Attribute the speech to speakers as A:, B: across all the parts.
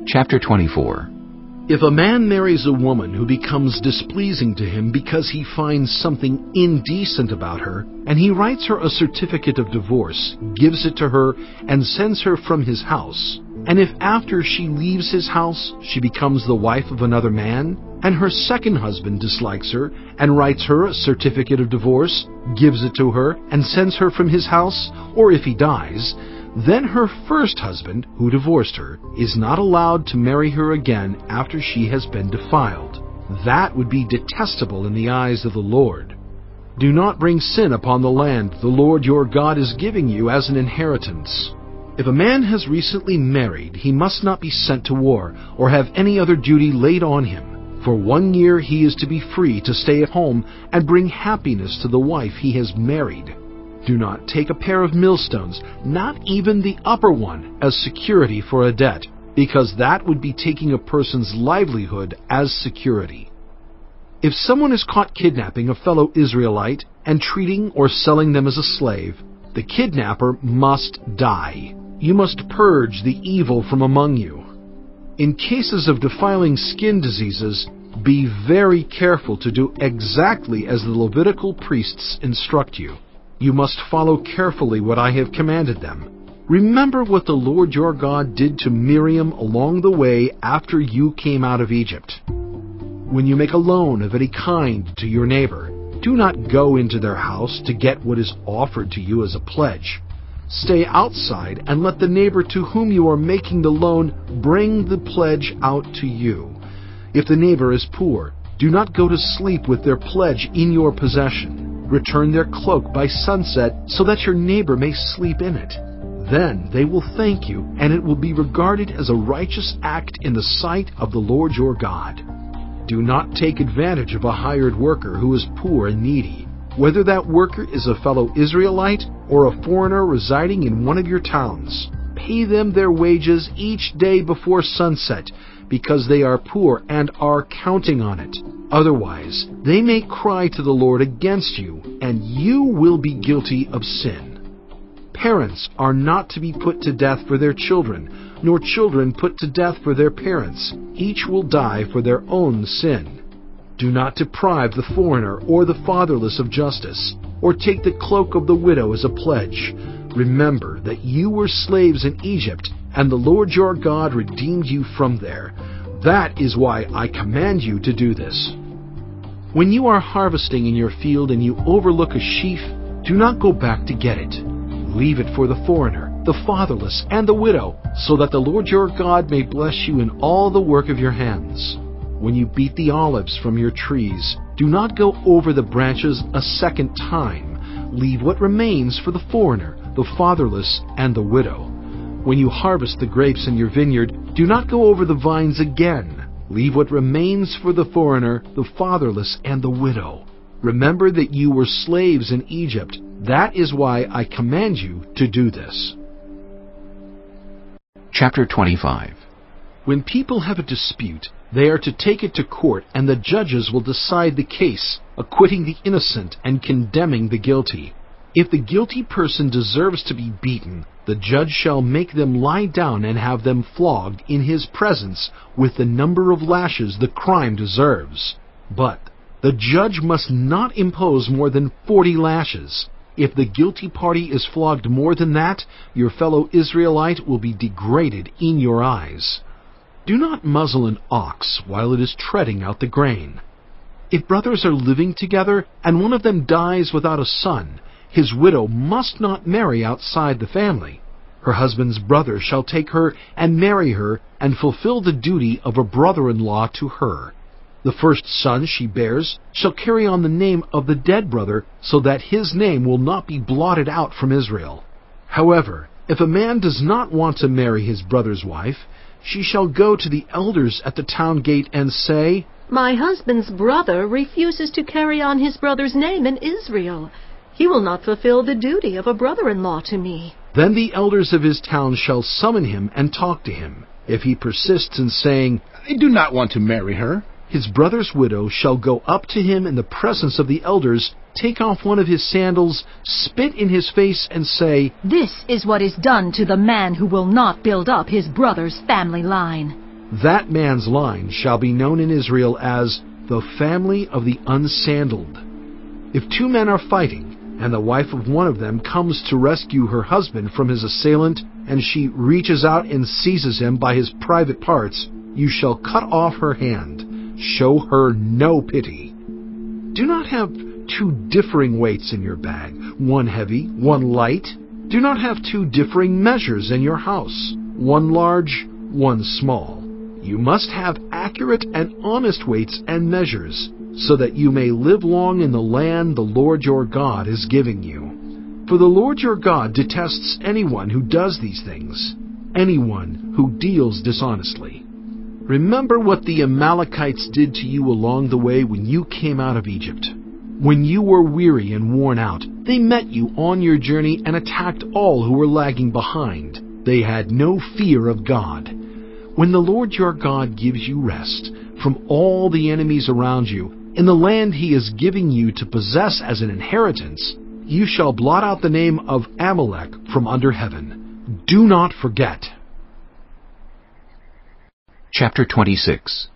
A: Chapter 24.
B: If a man marries a woman who becomes displeasing to him because he finds something indecent about her, and he writes her a certificate of divorce, gives it to her, and sends her from his house, and if after she leaves his house she becomes the wife of another man, and her second husband dislikes her, and writes her a certificate of divorce, gives it to her, and sends her from his house, or if he dies, then her first husband, who divorced her, is not allowed to marry her again after she has been defiled. That would be detestable in the eyes of the Lord. Do not bring sin upon the land the Lord your God is giving you as an inheritance. If a man has recently married, he must not be sent to war or have any other duty laid on him. For 1 year he is to be free to stay at home and bring happiness to the wife he has married. Do not take a pair of millstones, not even the upper one, as security for a debt, because that would be taking a person's livelihood as security. If someone is caught kidnapping a fellow Israelite and treating or selling them as a slave, the kidnapper must die. You must purge the evil from among you. In cases of defiling skin diseases, be very careful to do exactly as the Levitical priests instruct you. You must follow carefully what I have commanded them. Remember what the Lord your God did to Miriam along the way after you came out of Egypt. When you make a loan of any kind to your neighbor, do not go into their house to get what is offered to you as a pledge. Stay outside and let the neighbor to whom you are making the loan bring the pledge out to you. If the neighbor is poor, do not go to sleep with their pledge in your possession. Return their cloak by sunset so that your neighbor may sleep in it. Then they will thank you, and it will be regarded as a righteous act in the sight of the Lord your God. Do not take advantage of a hired worker who is poor and needy, whether that worker is a fellow Israelite or a foreigner residing in one of your towns. Pay them their wages each day before sunset, because they are poor and are counting on it. Otherwise, they may cry to the Lord against you, and you will be guilty of sin. Parents are not to be put to death for their children, nor children put to death for their parents. Each will die for their own sin. Do not deprive the foreigner or the fatherless of justice, or take the cloak of the widow as a pledge. Remember that you were slaves in Egypt, and the Lord your God redeemed you from there. That is why I command you to do this. When you are harvesting in your field and you overlook a sheaf, do not go back to get it. Leave it for the foreigner, the fatherless, and the widow, so that the Lord your God may bless you in all the work of your hands. When you beat the olives from your trees, do not go over the branches a second time. Leave what remains for the foreigner, the fatherless, and the widow. When you harvest the grapes in your vineyard, do not go over the vines again. Leave what remains for the foreigner, the fatherless, and the widow. Remember that you were slaves in Egypt. That is why I command you to do this.
A: Chapter 25.
B: When people have a dispute, they are to take it to court, and the judges will decide the case, acquitting the innocent and condemning the guilty. If the guilty person deserves to be beaten, the judge shall make them lie down and have them flogged in his presence with the number of lashes the crime deserves. But the judge must not impose more than 40 lashes. If the guilty party is flogged more than that, your fellow Israelite will be degraded in your eyes. Do not muzzle an ox while it is treading out the grain. If brothers are living together and one of them dies without a son, his widow must not marry outside the family. Her husband's brother shall take her and marry her and fulfill the duty of a brother-in-law to her. The first son she bears shall carry on the name of the dead brother, so that his name will not be blotted out from Israel. However, if a man does not want to marry his brother's wife, she shall go to the elders at the town gate and say,
C: "My husband's brother refuses to carry on his brother's name in Israel. He will not fulfill the duty of a brother-in-law to me."
B: Then the elders of his town shall summon him and talk to him. If he persists in saying, "I do not want to marry her," his brother's widow shall go up to him in the presence of the elders, take off one of his sandals, spit in his face, and say,
C: "This is what is done to the man who will not build up his brother's family line."
B: That man's line shall be known in Israel as the family of the unsandaled. If two men are fighting, and the wife of one of them comes to rescue her husband from his assailant, and she reaches out and seizes him by his private parts, you shall cut off her hand. Show her no pity. Do not have two differing weights in your bag, one heavy, one light. Do not have two differing measures in your house, one large, one small. You must have accurate and honest weights and measures, so that you may live long in the land the Lord your God is giving you. For the Lord your God detests anyone who does these things, anyone who deals dishonestly. Remember what the Amalekites did to you along the way when you came out of Egypt. When you were weary and worn out, they met you on your journey and attacked all who were lagging behind. They had no fear of God. When the Lord your God gives you rest from all the enemies around you, in the land he is giving you to possess as an inheritance, you shall blot out the name of Amalek from under heaven. Do not forget.
A: Chapter 26.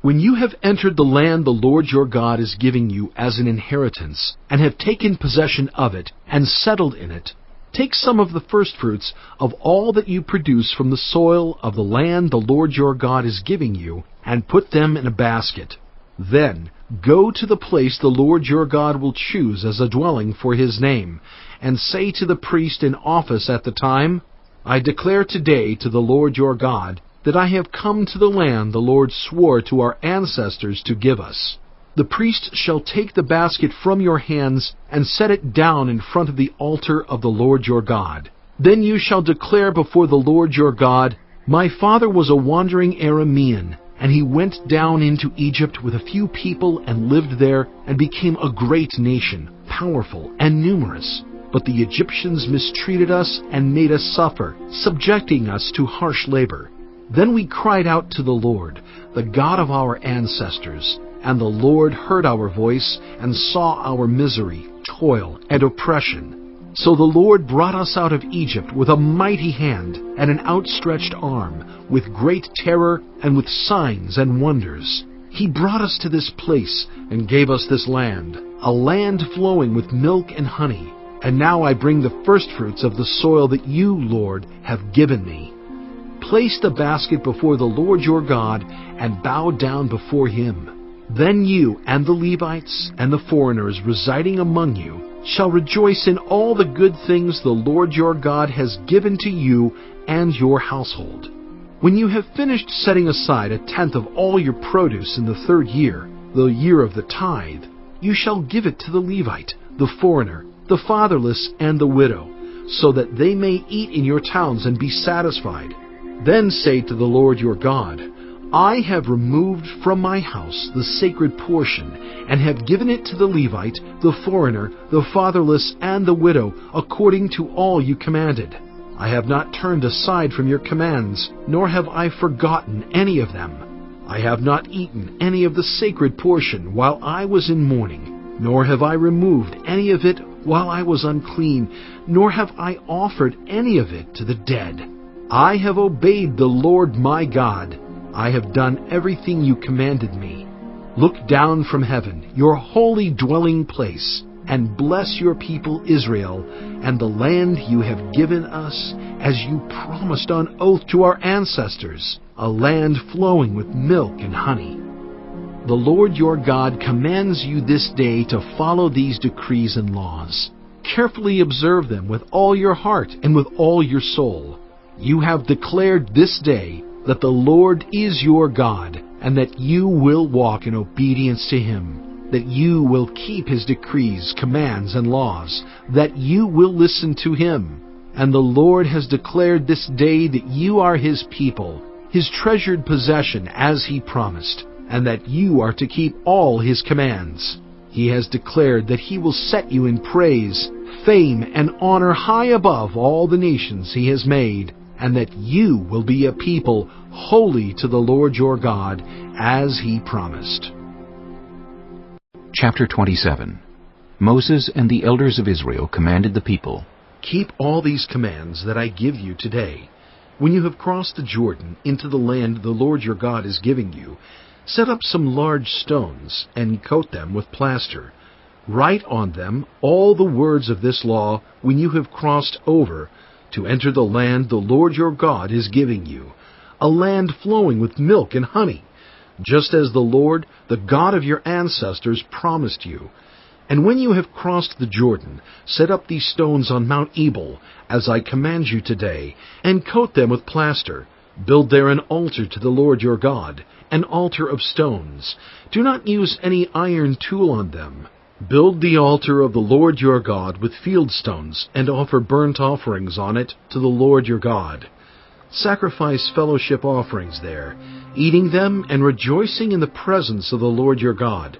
B: When you have entered the land the Lord your God is giving you as an inheritance, and have taken possession of it, and settled in it, take some of the firstfruits of all that you produce from the soil of the land the Lord your God is giving you, and put them in a basket. Then go to the place the Lord your God will choose as a dwelling for his name, and say to the priest in office at the time, I declare today to the Lord your God that I have come to the land the Lord swore to our ancestors to give us. The priest shall take the basket from your hands and set it down in front of the altar of the Lord your God. Then you shall declare before the Lord your God, My father was a wandering Aramean, and he went down into Egypt with a few people and lived there and became a great nation, powerful and numerous. But the Egyptians mistreated us and made us suffer, subjecting us to harsh labor. Then we cried out to the Lord, the God of our ancestors, and the Lord heard our voice and saw our misery, toil, and oppression. So the Lord brought us out of Egypt with a mighty hand and an outstretched arm, with great terror and with signs and wonders. He brought us to this place and gave us this land, a land flowing with milk and honey. And now I bring the firstfruits of the soil that you, Lord, have given me. Place the basket before the Lord your God and bow down before him. Then you and the Levites and the foreigners residing among you shall rejoice in all the good things the Lord your God has given to you and your household. When you have finished setting aside 1/10 of all your produce in the 3rd year, the year of the tithe, you shall give it to the Levite, the foreigner, the fatherless, and the widow, so that they may eat in your towns and be satisfied. Then say to the Lord your God, I have removed from my house the sacred portion, and have given it to the Levite, the foreigner, the fatherless, and the widow, according to all you commanded. I have not turned aside from your commands, nor have I forgotten any of them. I have not eaten any of the sacred portion while I was in mourning, nor have I removed any of it while I was unclean, nor have I offered any of it to the dead. I have obeyed the Lord my God. I have done everything you commanded me. Look down from heaven, your holy dwelling place, and bless your people Israel, and the land you have given us, as you promised on oath to our ancestors, a land flowing with milk and honey. The Lord your God commands you this day to follow these decrees and laws. Carefully observe them with all your heart and with all your soul. You have declared this day that the Lord is your God, and that you will walk in obedience to him, that you will keep his decrees, commands, and laws, that you will listen to him. And the Lord has declared this day that you are his people, his treasured possession as he promised, and that you are to keep all his commands. He has declared that he will set you in praise, fame, and honor high above all the nations he has made, and that you will be a people holy to the Lord your God, as he promised.
A: Chapter 27. Moses and the elders of Israel commanded the people,
B: Keep all these commands that I give you today. When you have crossed the Jordan into the land the Lord your God is giving you, set up some large stones and coat them with plaster. Write on them all the words of this law when you have crossed over to enter the land the Lord your God is giving you, a land flowing with milk and honey, just as the Lord, the God of your ancestors, promised you. And when you have crossed the Jordan, set up these stones on Mount Ebal, as I command you today, and coat them with plaster. Build there an altar to the Lord your God, an altar of stones. Do not use any iron tool on them. Build the altar of the Lord your God with field stones, and offer burnt offerings on it to the Lord your God. Sacrifice fellowship offerings there, eating them and rejoicing in the presence of the Lord your God.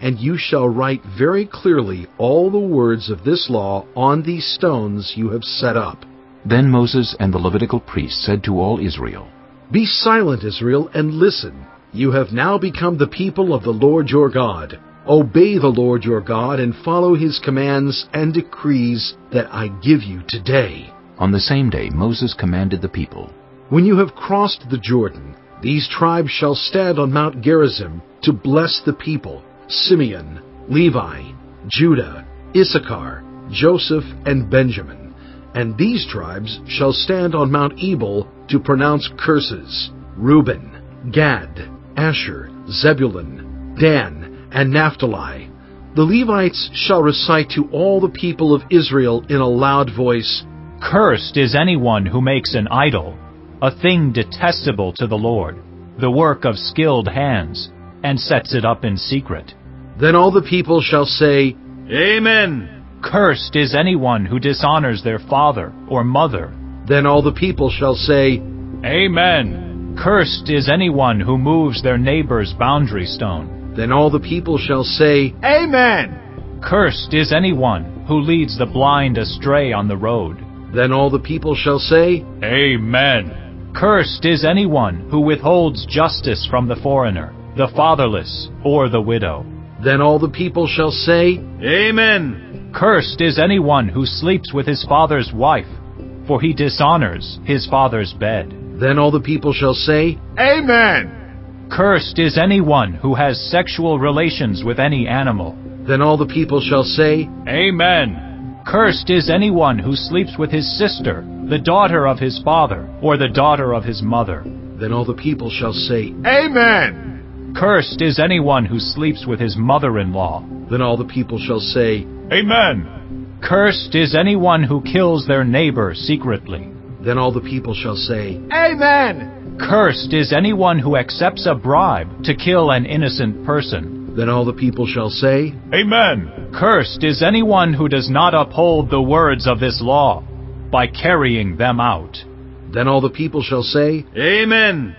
B: And you shall write very clearly all the words of this law on these stones you have set up.
A: Then Moses and the Levitical priests said to all Israel,
B: Be silent, Israel, and listen. You have now become the people of the Lord your God. Obey the Lord your God and follow his commands and decrees that I give you today.
A: On the same day Moses commanded the people,
B: When you have crossed the Jordan, these tribes shall stand on Mount Gerizim to bless the people: Simeon, Levi, Judah, Issachar, Joseph, and Benjamin. And these tribes shall stand on Mount Ebal to pronounce curses: Reuben, Gad, Asher, Zebulun, Dan, and Naphtali. The Levites shall recite to all the people of Israel in a loud voice,
D: Cursed is anyone who makes an idol, a thing detestable to the Lord, the work of skilled hands, and sets it up in secret.
B: Then all the people shall say,
D: Amen. Cursed is anyone who dishonors their father or mother.
B: Then all the people shall say,
D: Amen. Cursed is anyone who moves their neighbor's boundary stone.
B: Then all the people shall say,
D: Amen. Cursed is anyone who leads the blind astray on the road.
B: Then all the people shall say,
D: Amen. Cursed is anyone who withholds justice from the foreigner, the fatherless, or the widow.
B: Then all the people shall say,
D: Amen. Cursed is anyone who sleeps with his father's wife, for he dishonors his father's bed.
B: Then all the people shall say,
D: Amen. Cursed is anyone who has sexual relations with any animal.
B: Then all the people shall say,
D: Amen. Cursed is anyone who sleeps with his sister, the daughter of his father, or the daughter of his mother.
B: Then all the people shall say,
D: Amen. Cursed is anyone who sleeps with his mother-in-law.
B: Then all the people shall say,
D: Amen. Cursed is anyone who kills their neighbor secretly.
B: Then all the people shall say,
D: Amen. Cursed is anyone who accepts a bribe to kill an innocent person.
B: Then all the people shall say,
D: Amen. Cursed is anyone who does not uphold the words of this law by carrying them out.
B: Then all the people shall say,
D: Amen.